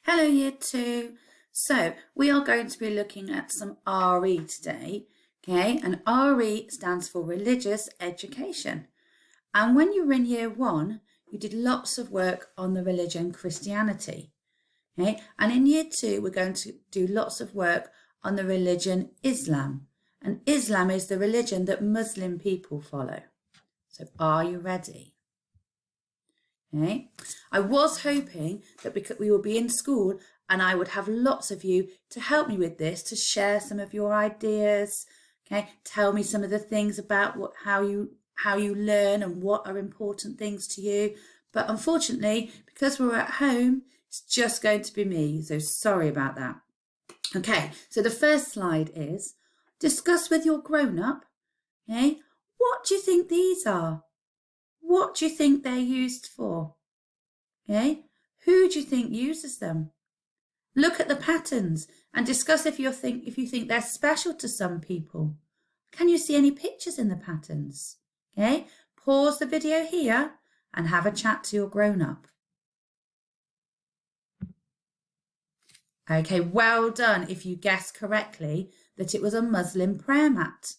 Hello Year 2. So we are going to be looking at some RE today, okay? And RE stands for Religious Education. And when you were in Year 1, you did lots of work on the religion Christianity, okay? And in Year 2, we're going to do lots of work on the religion Islam. And Islam is the religion that Muslim people follow. So are you ready? Okay. I was hoping that because we will be in school and I would have lots of you to help me with this, to share some of your ideas, okay, tell me some of the things about how you learn and what are important things to you. But unfortunately, because we're at home, it's just going to be me. So sorry about that. Okay, so the first slide is discuss with your grown-up, okay, what do you think these are? What do you think they're used for? Okay, who do you think uses them? Look at the patterns and discuss if you think they're special to some people. Can you see any pictures in the patterns? Okay, pause the video here and have a chat to your grown-up. Okay, well done if you guessed correctly that it was a Muslim prayer mat.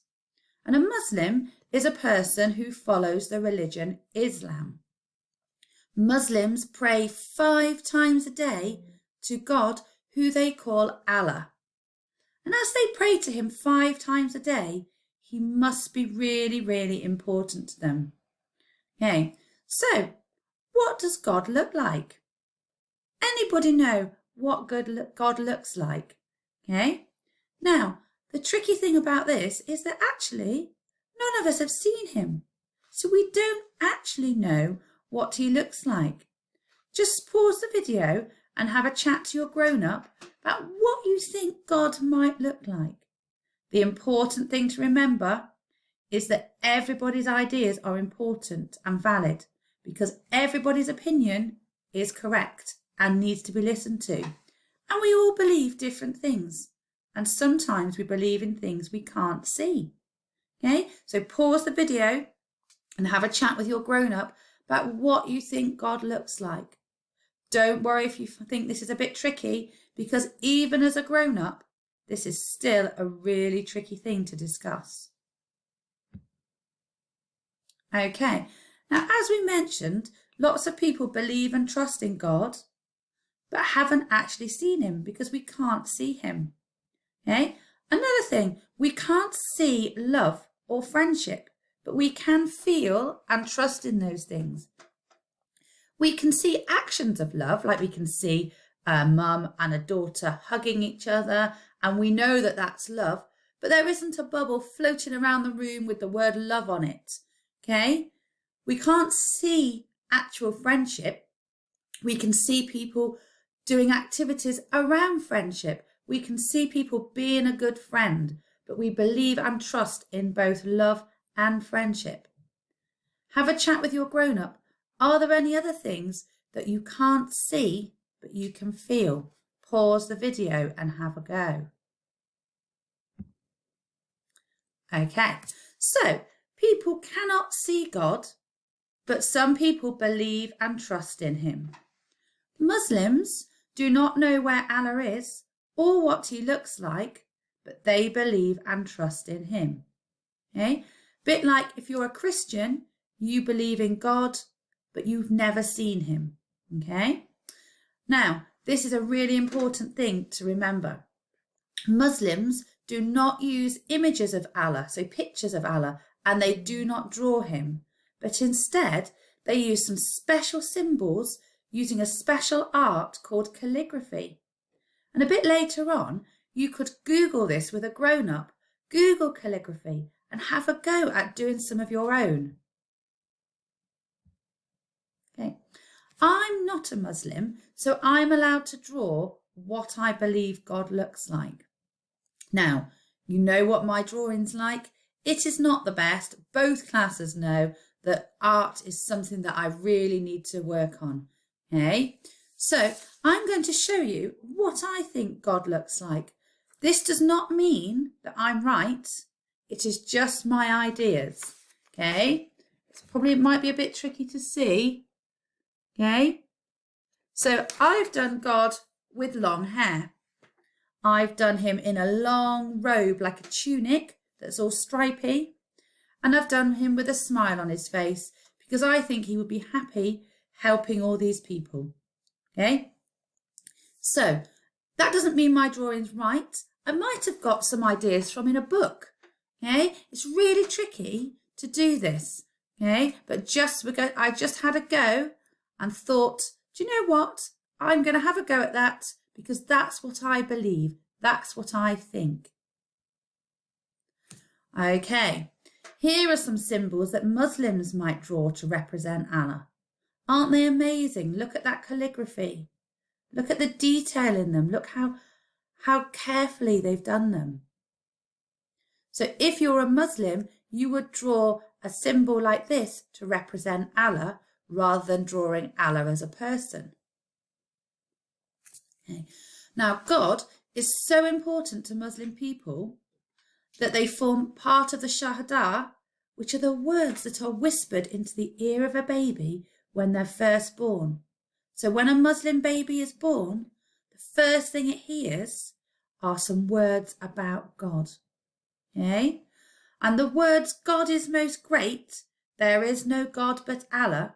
And a Muslim is a person who follows the religion Islam. Muslims pray 5 times a day to God, who they call Allah. And as they pray to him 5 times a day, he must be really, really important to them. Okay, so what does God look like? Anybody know what God looks like? Okay, now the tricky thing about this is that actually none of us have seen him. So we don't actually know what he looks like. Just pause the video and have a chat to your grown-up about what you think God might look like. The important thing to remember is that everybody's ideas are important and valid because everybody's opinion is correct and needs to be listened to. And we all believe different things. And sometimes we believe in things we can't see. Okay, so pause the video and have a chat with your grown-up about what you think God looks like. Don't worry if you think this is a bit tricky, because even as a grown-up, this is still a really tricky thing to discuss. Okay, now as we mentioned, lots of people believe and trust in God, but haven't actually seen him because we can't see him. Okay, another thing, we can't see love or friendship, but we can feel and trust in those things. We can see actions of love, like we can see a mum and a daughter hugging each other, and we know that that's love, but there isn't a bubble floating around the room with the word love on it, okay? We can't see actual friendship. We can see people doing activities around friendship. We can see people being a good friend, but we believe and trust in both love and friendship. Have a chat with your grown-up. Are there any other things that you can't see but you can feel? Pause the video and have a go. Okay, so people cannot see God, but some people believe and trust in him. Muslims do not know where Allah is or what he looks like, but they believe and trust in him. Okay, bit like if you're a Christian, you believe in God, but you've never seen him, okay? Now, this is a really important thing to remember. Muslims do not use images of Allah, so pictures of Allah, and they do not draw him, but instead they use some special symbols using a special art called calligraphy. And a bit later on, you could Google this with a grown-up, Google calligraphy, and have a go at doing some of your own. Okay, I'm not a Muslim, so I'm allowed to draw what I believe God looks like. Now, you know what my drawing's like. It is not the best. Both classes know that art is something that I really need to work on. Okay, so I'm going to show you what I think God looks like. This does not mean that I'm right. It is just my ideas. Okay, it might be a bit tricky to see. Okay, so I've done God with long hair. I've done him in a long robe like a tunic that's all stripy. And I've done him with a smile on his face because I think he would be happy helping all these people. Okay? So that doesn't mean my drawing's right. I might have got some ideas from in a book. Okay? It's really tricky to do this. Okay? But I just had a go and thought, do you know what? I'm going to have a go at that because that's what I believe. That's what I think. Okay. Here are some symbols that Muslims might draw to represent Allah. Aren't they amazing? Look at that calligraphy. Look at the detail in them. Look how carefully they've done them. So if you're a Muslim, you would draw a symbol like this to represent Allah rather than drawing Allah as a person. Okay. Now, God is so important to Muslim people that they form part of the Shahada, which are the words that are whispered into the ear of a baby when they're first born. So when a Muslim baby is born, the first thing it hears are some words about God. Okay? And the words God is most great, there is no God but Allah,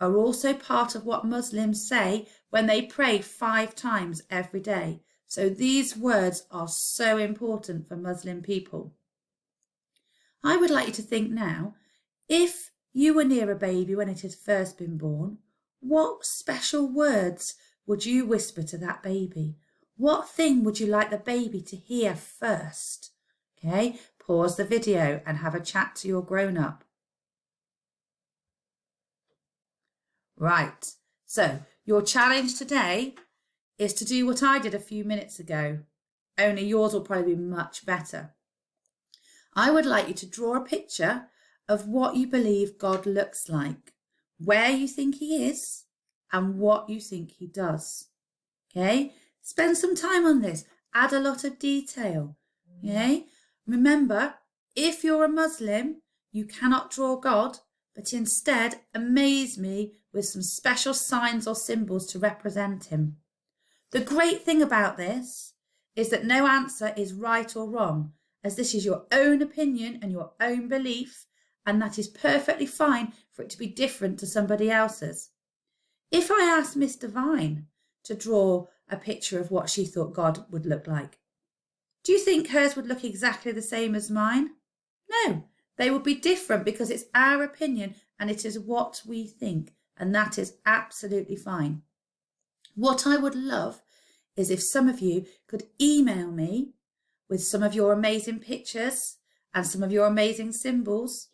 are also part of what Muslims say when they pray 5 times every day. So these words are so important for Muslim people. I would like you to think now, if you were near a baby when it had first been born, what special words would you whisper to that baby? What thing would you like the baby to hear first? Okay, pause the video and have a chat to your grown-up. Right, so your challenge today is to do what I did a few minutes ago, only yours will probably be much better. I would like you to draw a picture of what you believe God looks like, where you think he is, and what you think he does. Okay? Spend some time on this. Add a lot of detail. Okay? Remember, if you're a Muslim, you cannot draw God, but instead amaze me with some special signs or symbols to represent him. The great thing about this is that no answer is right or wrong, as this is your own opinion and your own belief, and that is perfectly fine for it to be different to somebody else's. If I asked Miss Divine to draw a picture of what she thought God would look like, do you think hers would look exactly the same as mine? No, they would be different because it's our opinion and it is what we think, and that is absolutely fine. What I would love is if some of you could email me with some of your amazing pictures and some of your amazing symbols,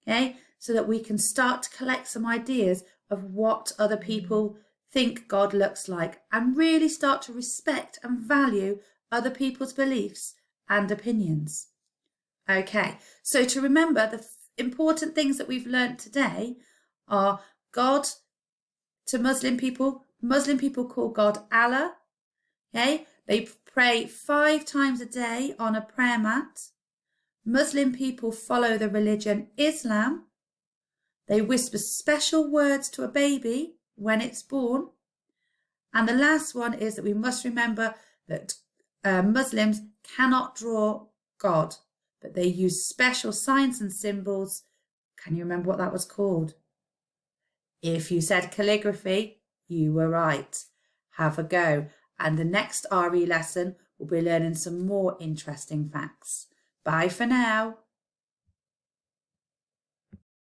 okay, so that we can start to collect some ideas of what other people think God looks like and really start to respect and value other people's beliefs and opinions. Okay, so to remember, the important things that we've learned today are God to Muslim people call God Allah. Okay, they pray 5 times a day on a prayer mat. Muslim people follow the religion Islam. They whisper special words to a baby when it's born. And the last one is that we must remember that Muslims cannot draw God, but they use special signs and symbols. Can you remember what that was called? If you said calligraphy, you were right. Have a go. And the next RE lesson, we'll be learning some more interesting facts. Bye for now.